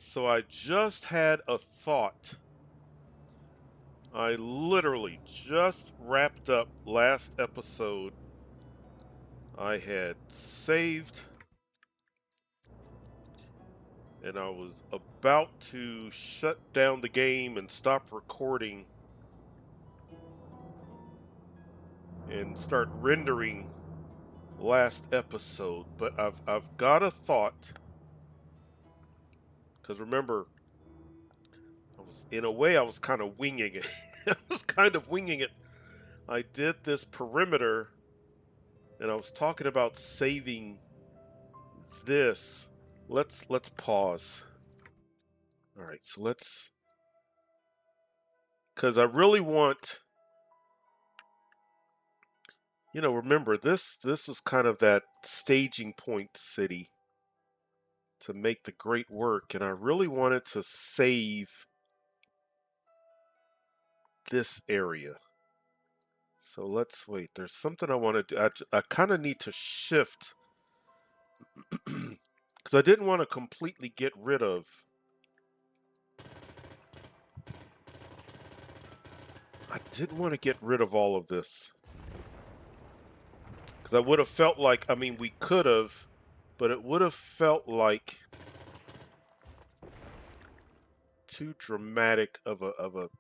So I just had a thought. I literally just wrapped up last episode. I had saved and I was about to shut down the game and stop recording and start rendering last episode, but I've got a thought cuz remember I was kind of winging it. I was kind of winging it. I did this perimeter and I was talking about saving this. Let's pause. All right, so let's cuz I really want, remember this was kind of that staging point city to make the great work, and I really wanted to save this area. So let's wait. There's something I want to do. I kind of need to shift because I didn't want to completely get rid of. I didn't want to get rid of all of this because I would have felt like, I mean, we could have, but it would have felt like too dramatic of a.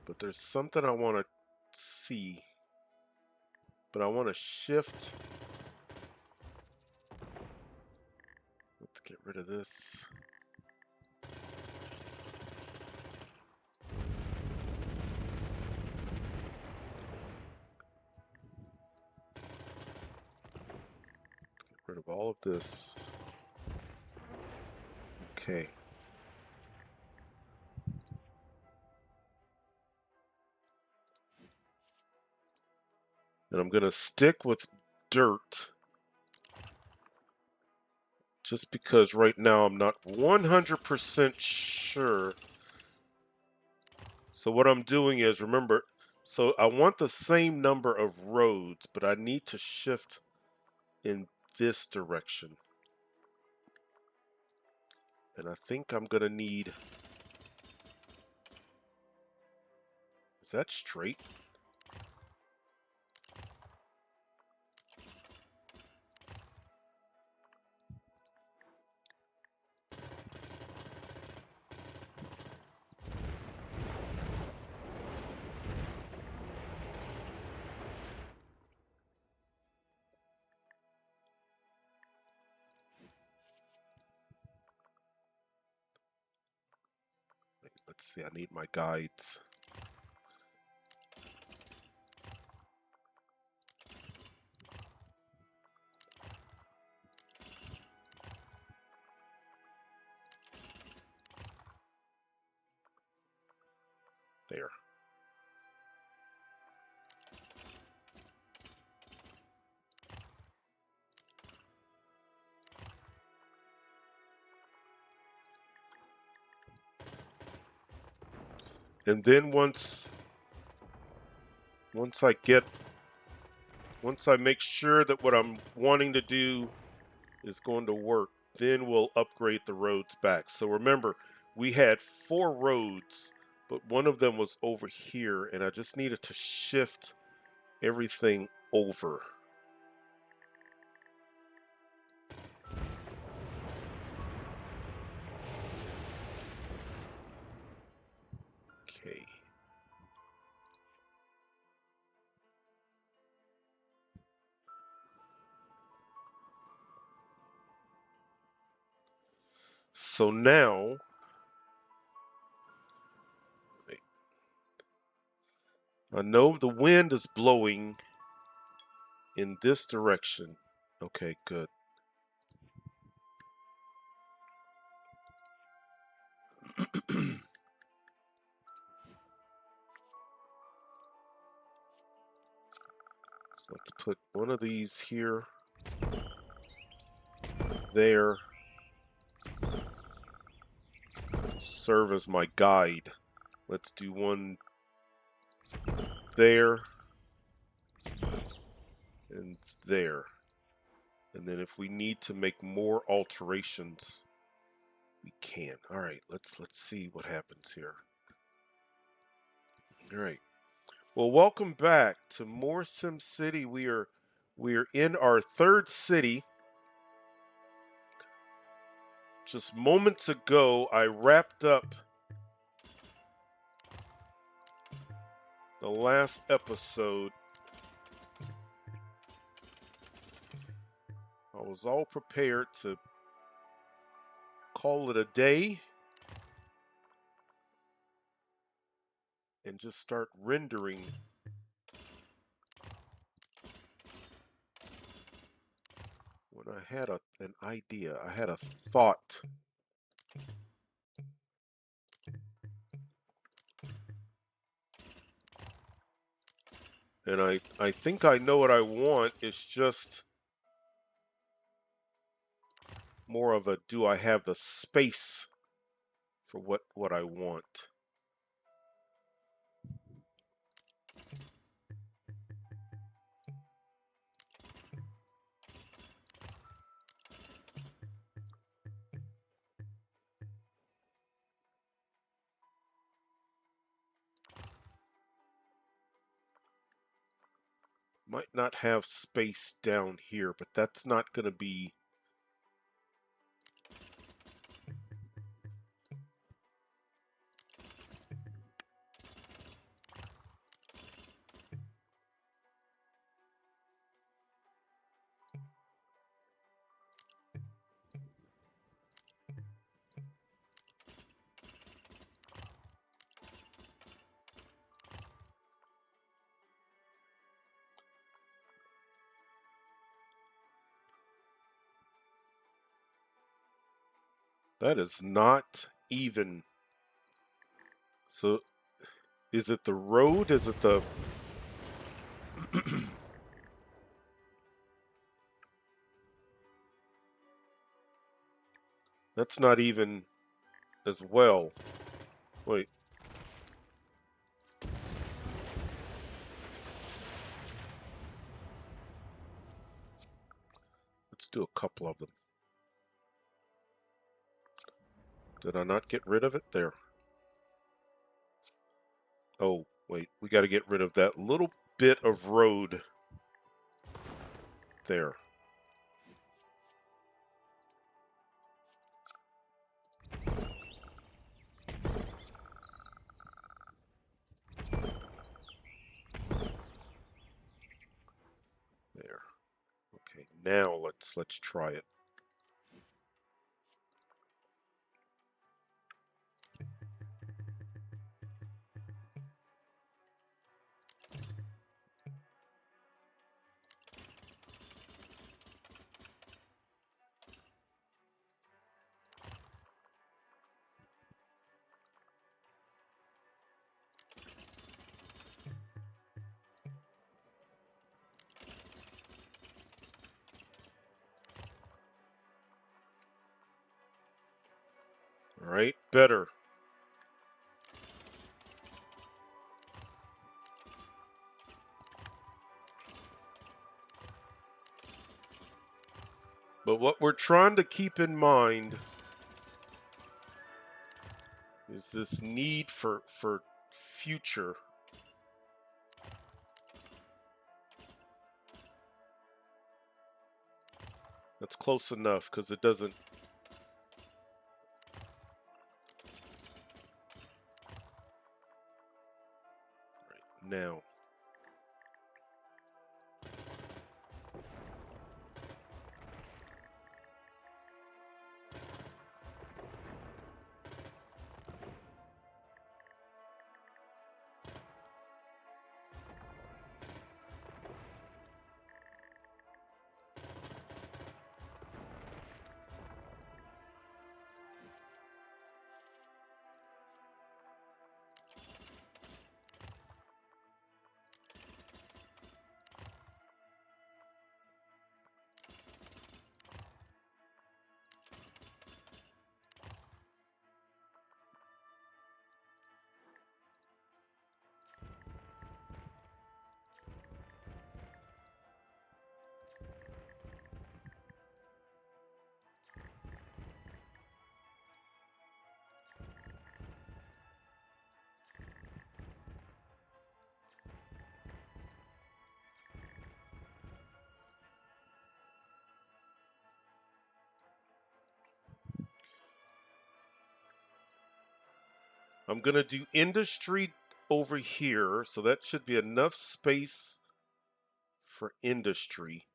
But there's something I want to see, but I want to shift. Let's get rid of this. Get rid of all of this. Okay. And I'm going to stick with dirt just because right now I'm not 100% sure. So what I'm doing is, remember, so I want the same number of roads, but I need to shift in this direction. And I think I'm going to need, is that straight? Let's see, I need my guides. There. And then once I make sure that what I'm wanting to do is going to work, then we'll upgrade the roads back. So remember, we had 4 roads, but one of them was over here, and I just needed to shift everything over. Okay. So now, wait, I know the wind is blowing in this direction. Okay, good. So let's put one of these here, there, to serve as my guide. Let's do one there and there. And then if we need to make more alterations, we can. All right, let's see what happens here. All right. Well, welcome back to more SimCity. We are in our third city. Just moments ago, I wrapped up the last episode. I was all prepared to call it a day and just start rendering. When I had an idea, I had a thought. And I think I know what I want. It's just more of a, do I have the space for what I want? Might not have space down here, but that's not going to be. That is not even. So, is it the road? Is it the. That's not even as well. Wait. Let's do a couple of them. Did I not get rid of it? There. Oh, wait. We got to get rid of that little bit of road there. There. Okay, now let's try it. All right, better. But what we're trying to keep in mind is this need for future. That's close enough because it doesn't. Right, now. I'm going to do industry over here, so that should be enough space for industry.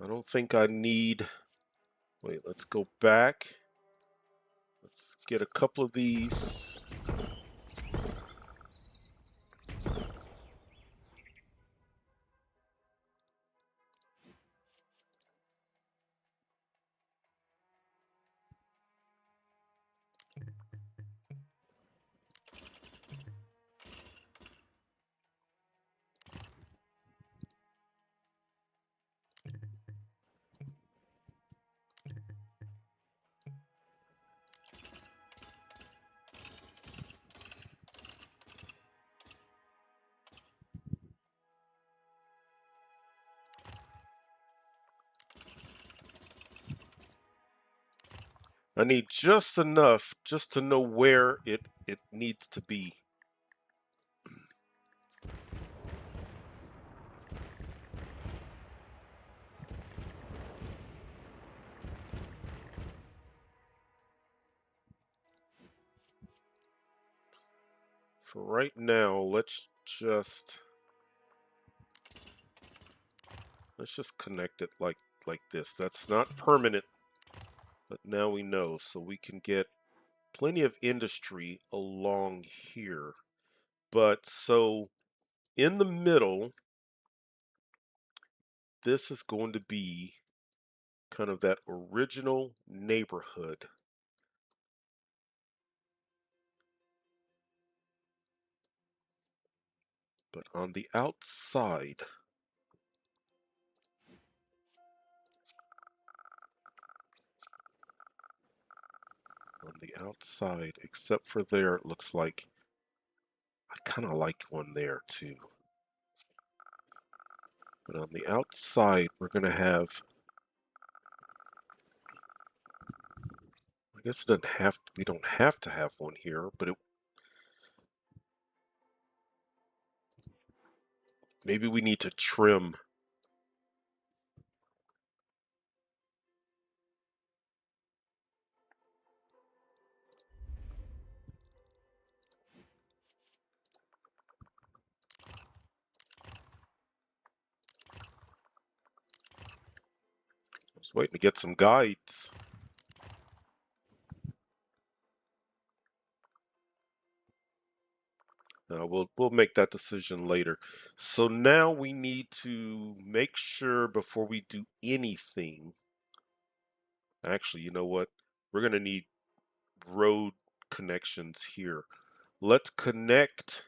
I don't think I need. Wait, let's go back. Let's get a couple of these. I need just enough just to know where it needs to be. For right now, let's just connect it like this. That's not permanent, but now we know, so we can get plenty of industry along here. But so in the middle, this is going to be kind of that original neighborhood. But on the outside, except for there, it looks like I kind of like one there too. But on the outside, we're going to have, I guess it doesn't have, we don't have to have one here, but maybe we need to trim. I was waiting to get some guides. We'll make that decision later. So now we need to make sure before we do anything. Actually, you know what? We're going to need road connections here. Let's connect.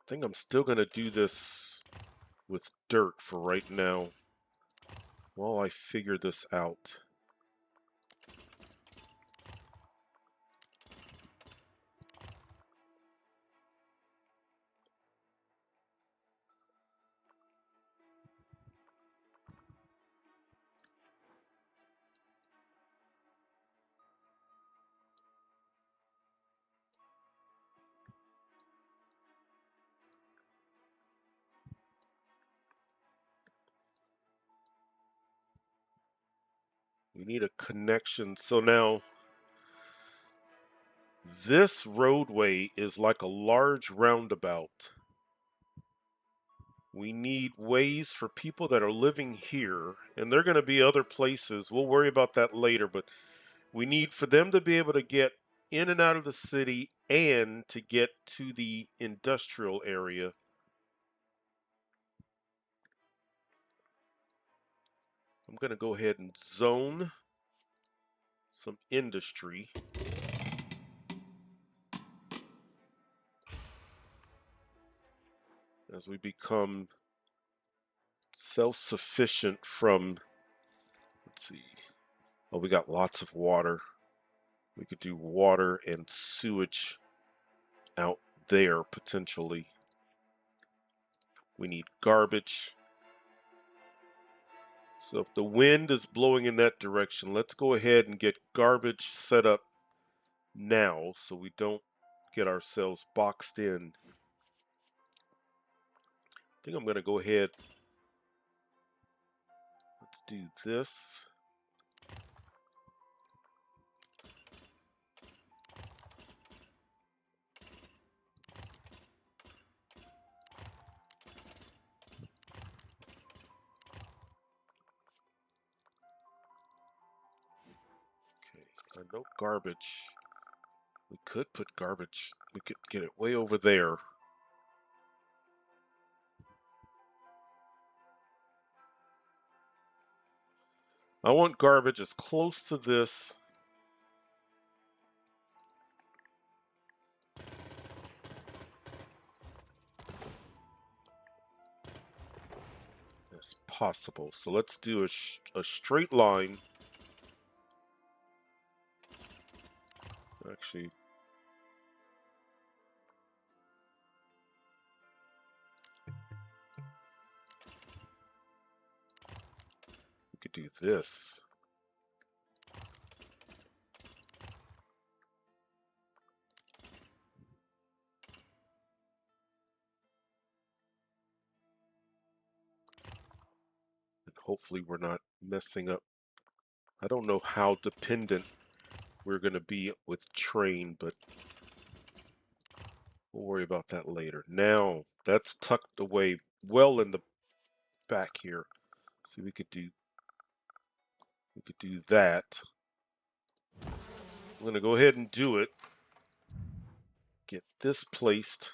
I think I'm still going to do this with dirt for right now while I figure this out. We need a connection. So now this roadway is like a large roundabout. We need ways for people that are living here, and they're going to be other places. We'll worry about that later, but we need for them to be able to get in and out of the city and to get to the industrial area. I'm going to go ahead and zone some industry. As we become self-sufficient from, let's see, oh, we got lots of water. We could do water and sewage out there potentially. We need garbage. So if the wind is blowing in that direction, let's go ahead and get garbage set up now so we don't get ourselves boxed in. I think I'm going to go ahead. Let's do this. Okay, no garbage. We could put garbage. We could get it way over there. I want garbage as close to this as possible. So let's do a straight line. Actually, we could do this. And hopefully we're not messing up. I don't know how dependent we're going to be with train, but we'll worry about that later. Now, that's tucked away well in the back here. So we could do that. I'm going to go ahead and do it. Get this placed.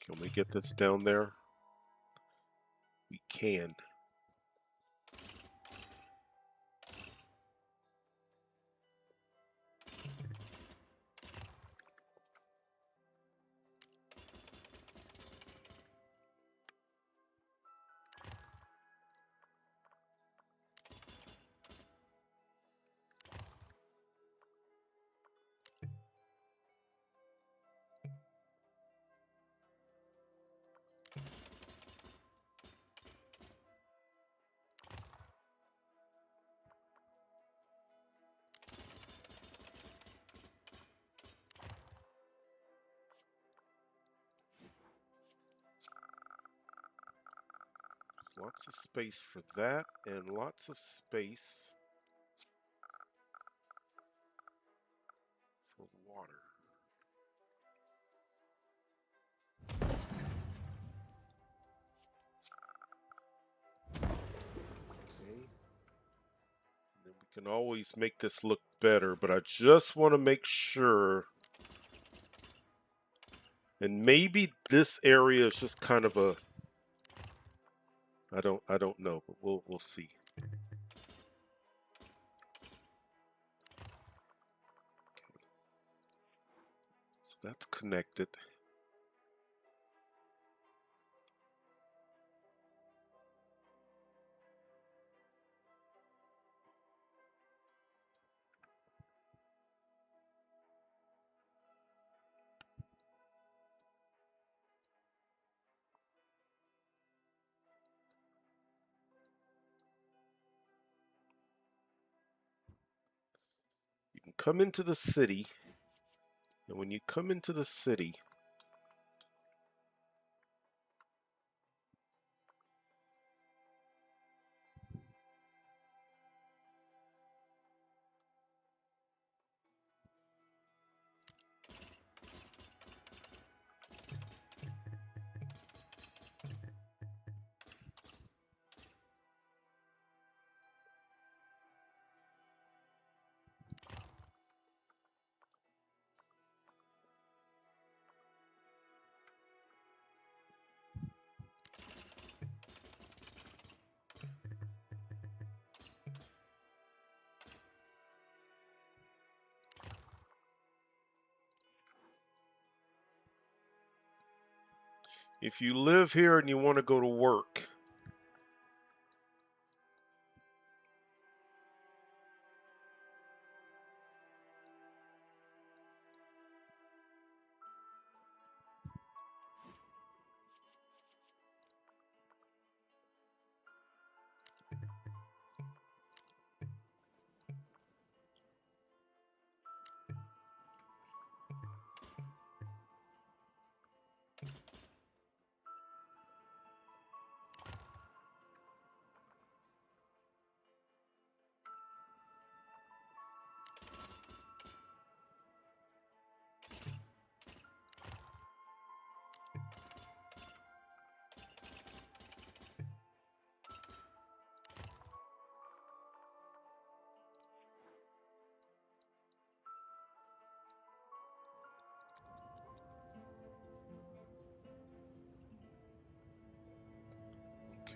Can we get this down there? We can. Lots of space for that, and lots of space for water. Okay. And then we can always make this look better, but I just want to make sure. And maybe this area is just kind of a I don't know, but we'll see. So that's connected. You can come into the city, and when you come into the city, If you live here and you want to go to work,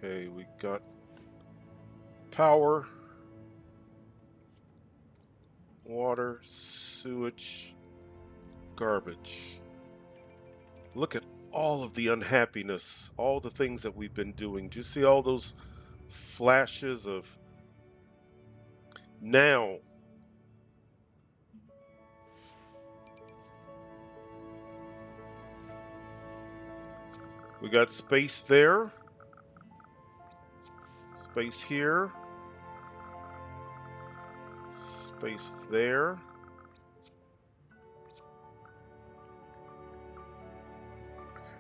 okay, we got power, water, sewage, garbage. Look at all of the unhappiness, all the things that we've been doing. Do you see all those flashes of now? We got space there, space here, space there.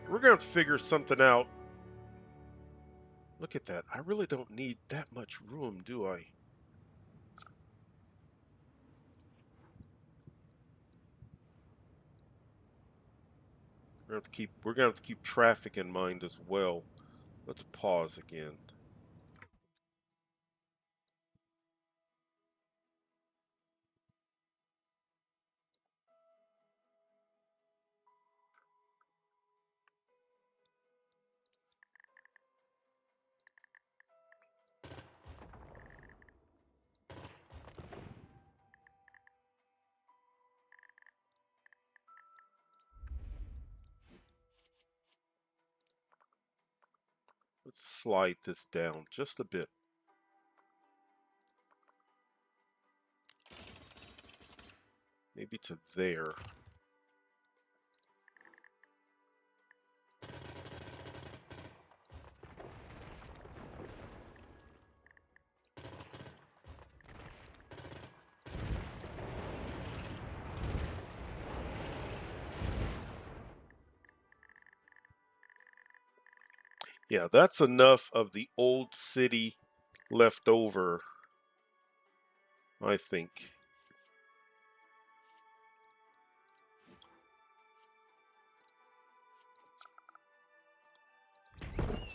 We're going to figure something out. Look at that. I really don't need that much room, do I? We're going to have to keep traffic in mind as well. Let's pause again. Let's slide this down just a bit. Maybe to there. Yeah, that's enough of the old city left over, I think.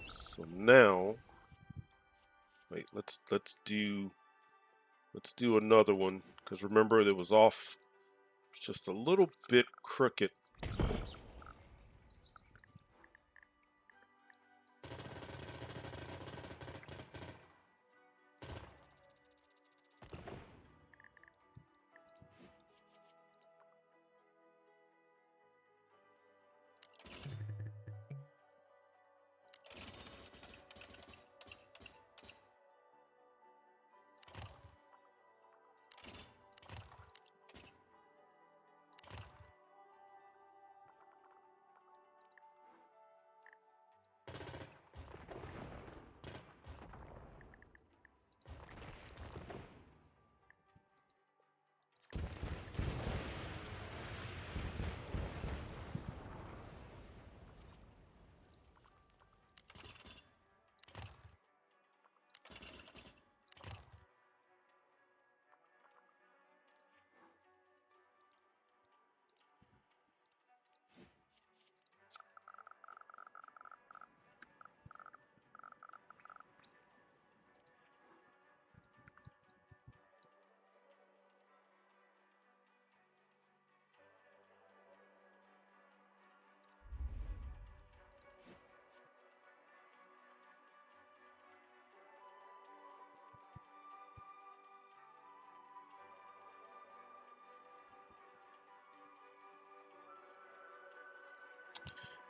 So now, wait, let's do another one, because remember it was off just a little bit crooked.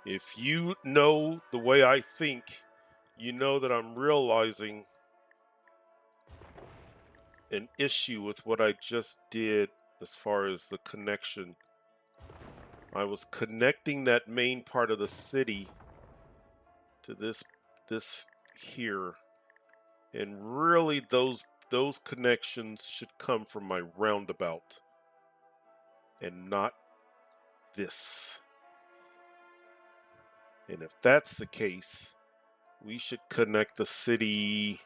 If you know the way I think, you know that I'm realizing an issue with what I just did as far as the connection. I was connecting that main part of the city to this here, and really those connections should come from my roundabout and not this. And if that's the case, we should connect the city.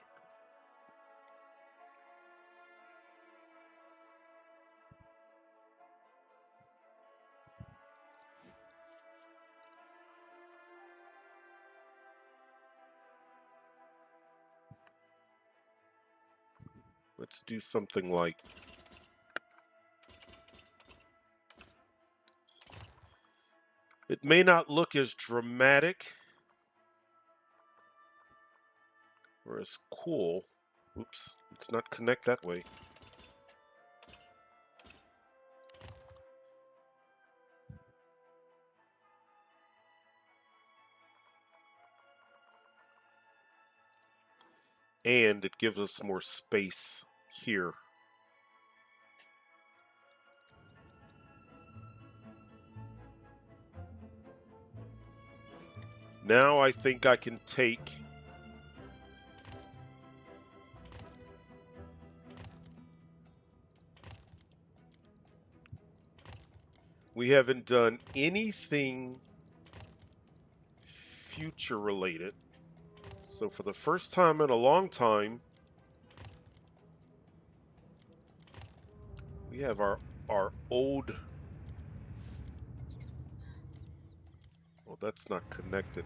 Let's do something like, it may not look as dramatic or as cool. Oops, let's not connect that way. And it gives us more space here. Now I think I can take we haven't done anything future related. So for the first time in a long time, we have our old, well, that's not connected.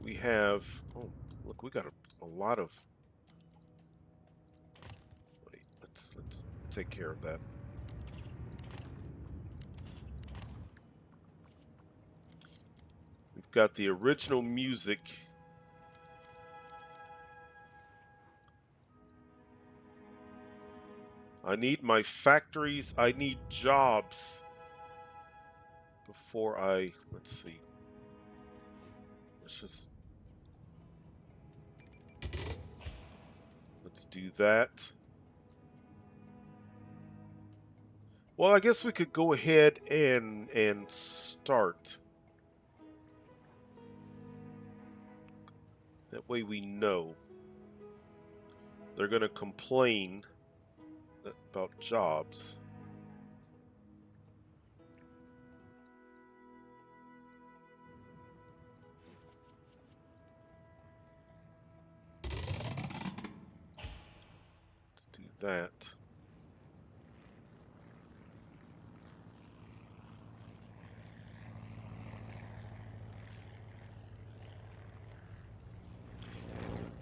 We have, oh, look, we got a lot of, wait, let's take care of that. We've got the original music. I need my factories, I need jobs before let's see. Let's do that. Well, I guess we could go ahead and start. That way we know. They're going to complain about jobs. Let's do that.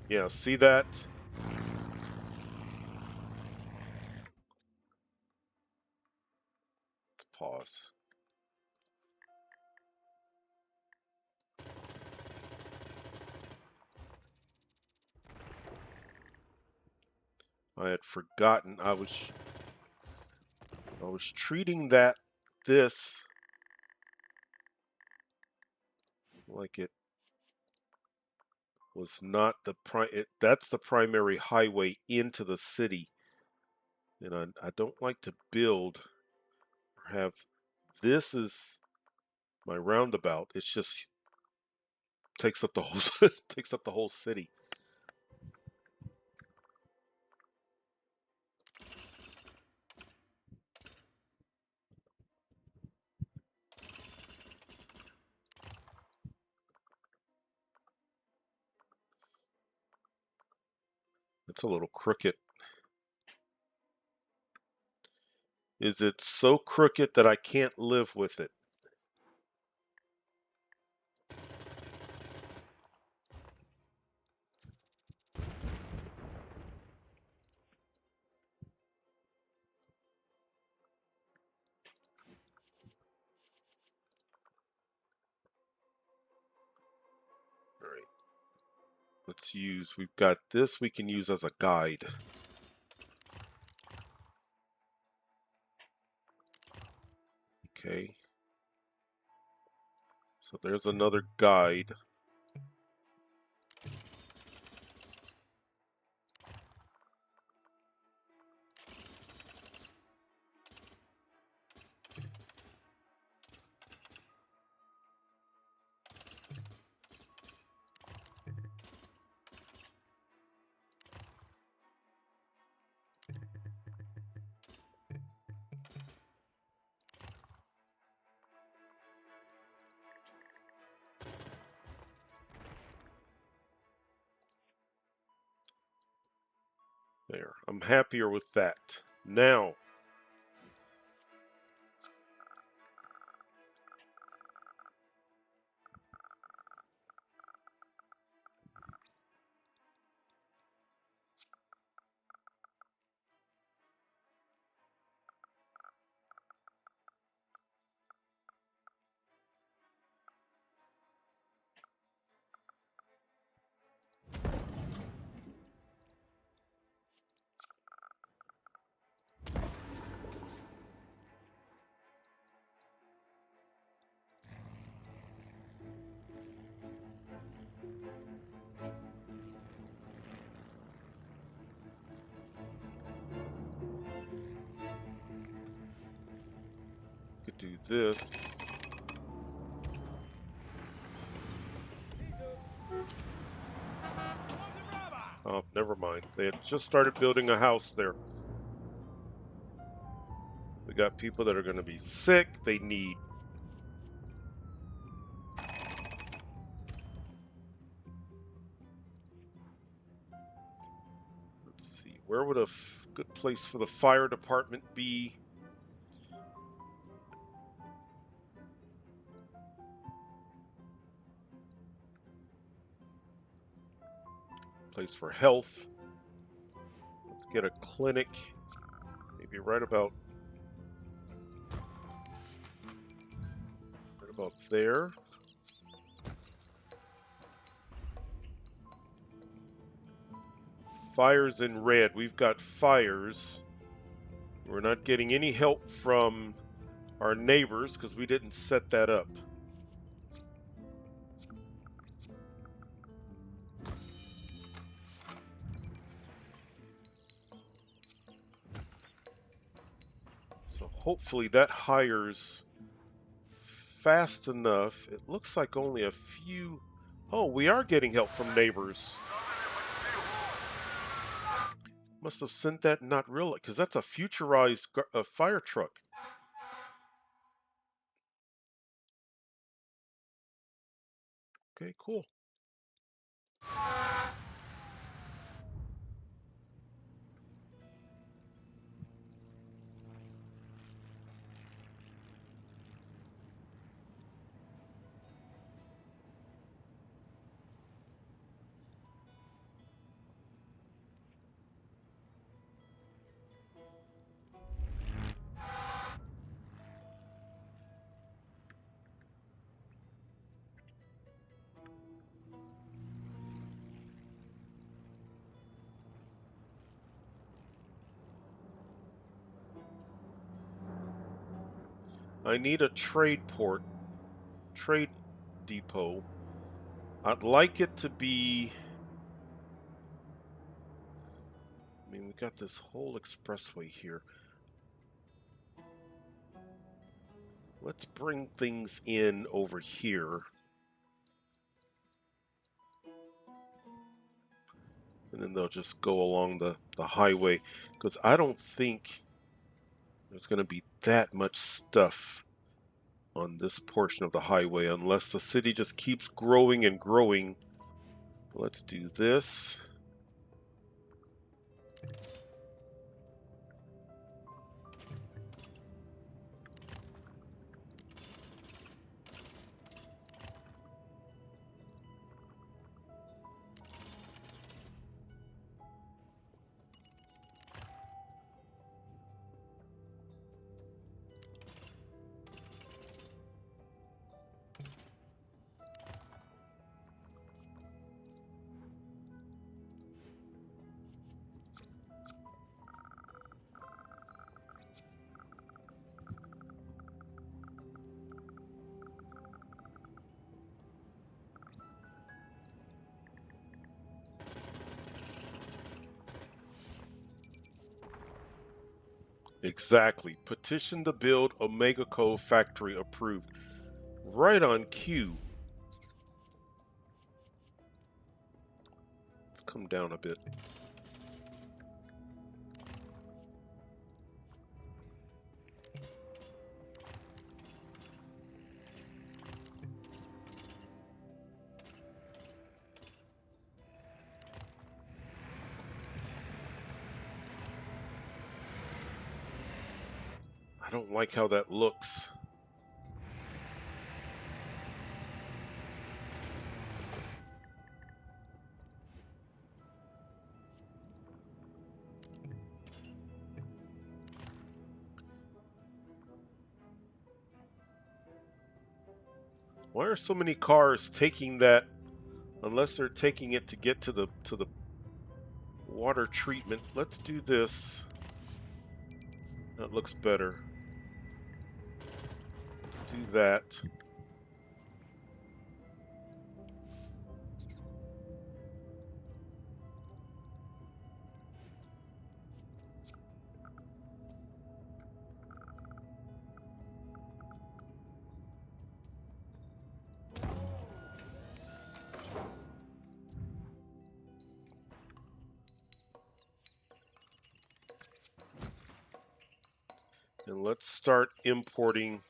Yeah, see that? Let's pause. I had forgotten I was treating this like it was not that's the primary highway into the city. And I don't like to build or have this is my roundabout. It's just takes up the whole takes up the whole city. It's a little crooked. Is it so crooked that I can't live with it? All right. We've got this we can use as a guide. Okay. So there's another guide. There, I'm happier with that. Now, could do this. Oh, never mind. They had just started building a house there. We got people that are going to be sick. They need. Let's see. Where would a good place for the fire department be? Place for health. Let's get a clinic. Maybe right about there. Fires in red. We've got fires. We're not getting any help from our neighbors because we didn't set that up. So hopefully that hires fast enough. It looks like only a few. Oh, we are getting help from neighbors. Must have sent that not really, because that's a futurized fire truck. Okay, cool. I need a trade depot. I'd like it to be. I mean, we got this whole expressway here. Let's bring things in over here. And then they'll just go along the highway. Because I don't think there's going to be that much stuff on this portion of the highway unless the city just keeps growing and growing. Let's do this. Exactly. Petition to build Omega Cove factory approved. Right on cue. Let's come down a bit. I don't like how that looks. Why are so many cars taking that unless they're taking it to get to the water treatment? Let's do this. That looks better. Let's do that. And let's start importing.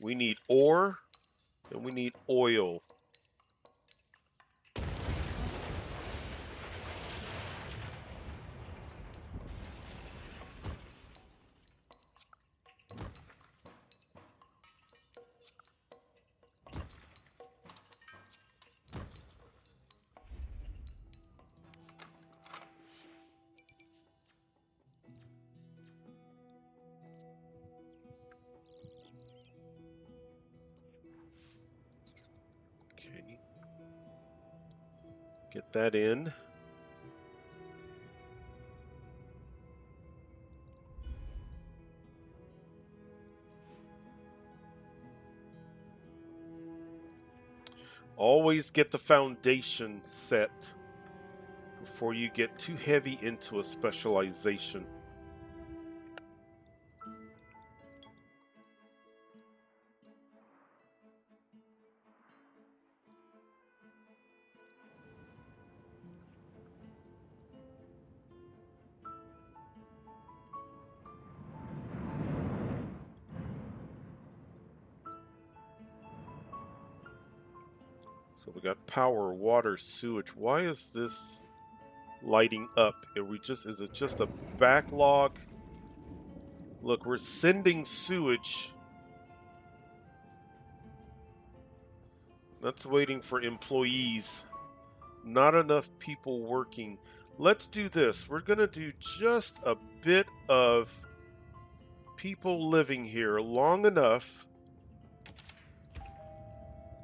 We need ore and we need oil. Okay. Get that in. Always get the foundation set before you get too heavy into a specialization. So we got power, water, sewage. Why is this lighting up? Is it just a backlog? Look, we're sending sewage. That's waiting for employees. Not enough people working. Let's do this. We're going to do just a bit of people living here long enough.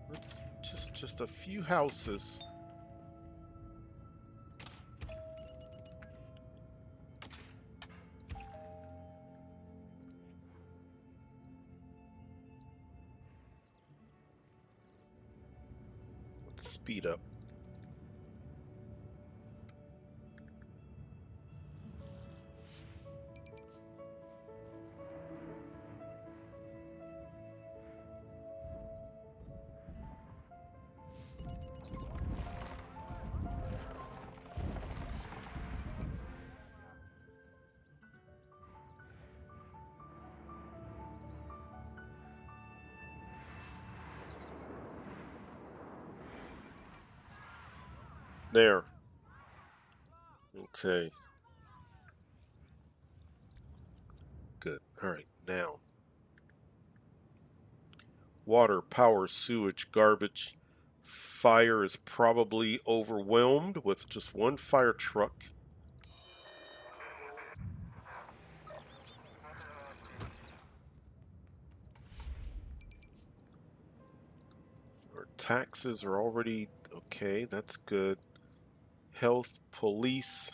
Let's just a few houses. Let's speed up. There. Okay. Good. All right. Now, water, power, sewage, garbage. Fire is probably overwhelmed with just one fire truck. Our taxes are already okay. That's good. Health, police.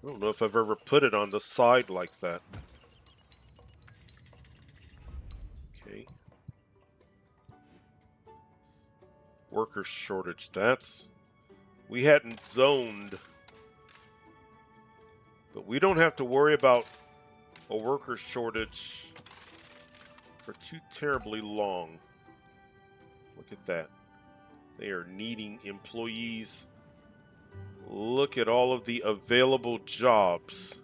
I don't know if I've ever put it on the side like that. Okay. Worker shortage. We hadn't zoned, but we don't have to worry about a worker shortage for too terribly long. Look at that. They are needing employees. Look at all of the available jobs.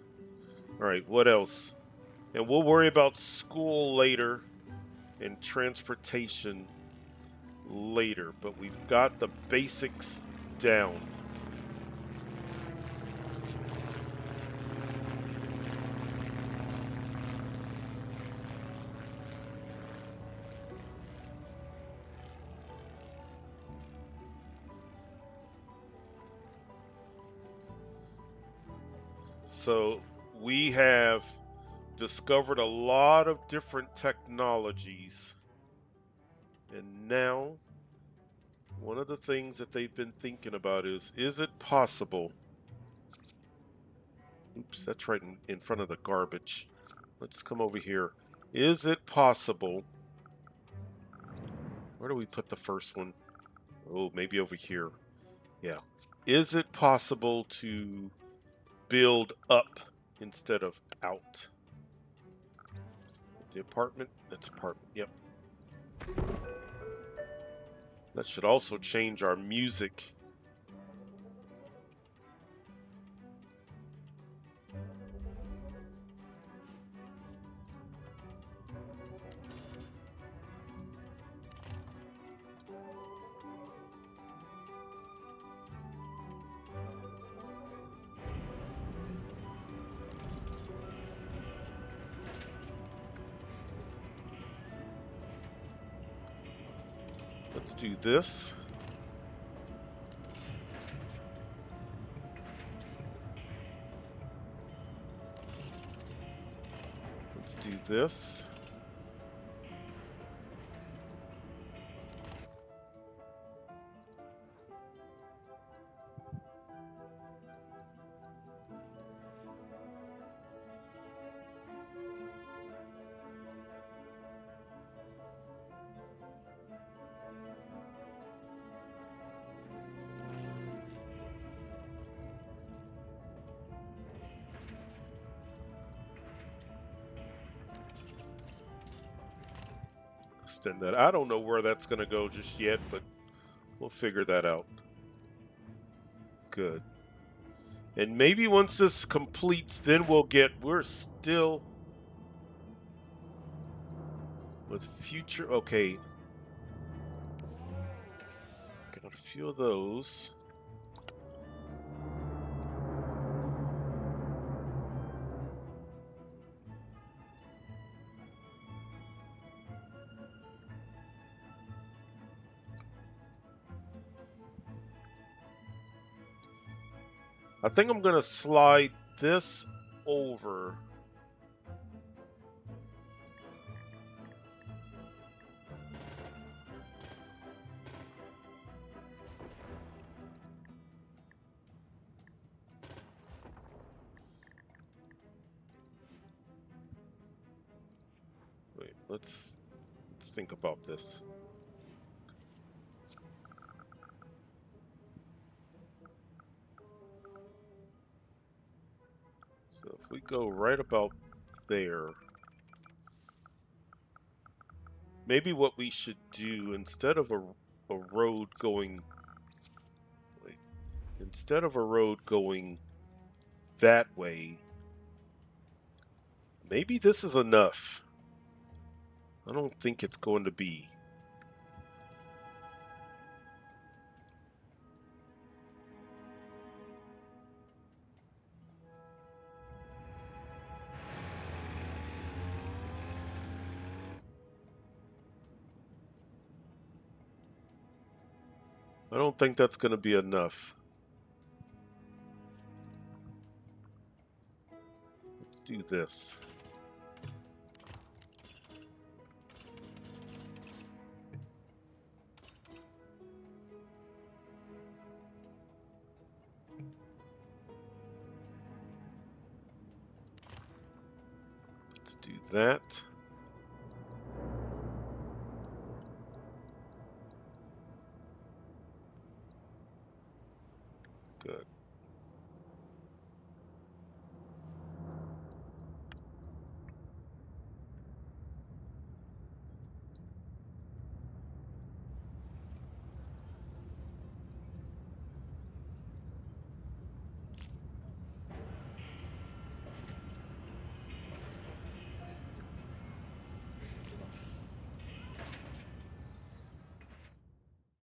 All right, what else? And we'll worry about school later and transportation later, but we've got the basics down. So we have discovered a lot of different technologies. And now, one of the things that they've been thinking about is it possible? Oops, that's right in front of the garbage. Let's come over here. Is it possible? Where do we put the first one? Oh, maybe over here. Yeah. Is it possible to build up instead of out? The apartment? That's apartment. Yep. That should also change our music. Let's do this. Let's do this. Extend that. I don't know where that's going to go just yet, but we'll figure that out. Good. And maybe once this completes, then we're still with future. Okay. Got a few of those. I think I'm going to slide this over. Wait, let's think about this. So if we go right about there, maybe what we should do instead of a road going, wait, instead of a road going that way, maybe this is enough. I don't think it's going to be. I don't think that's going to be enough. Let's do this. do that. Good.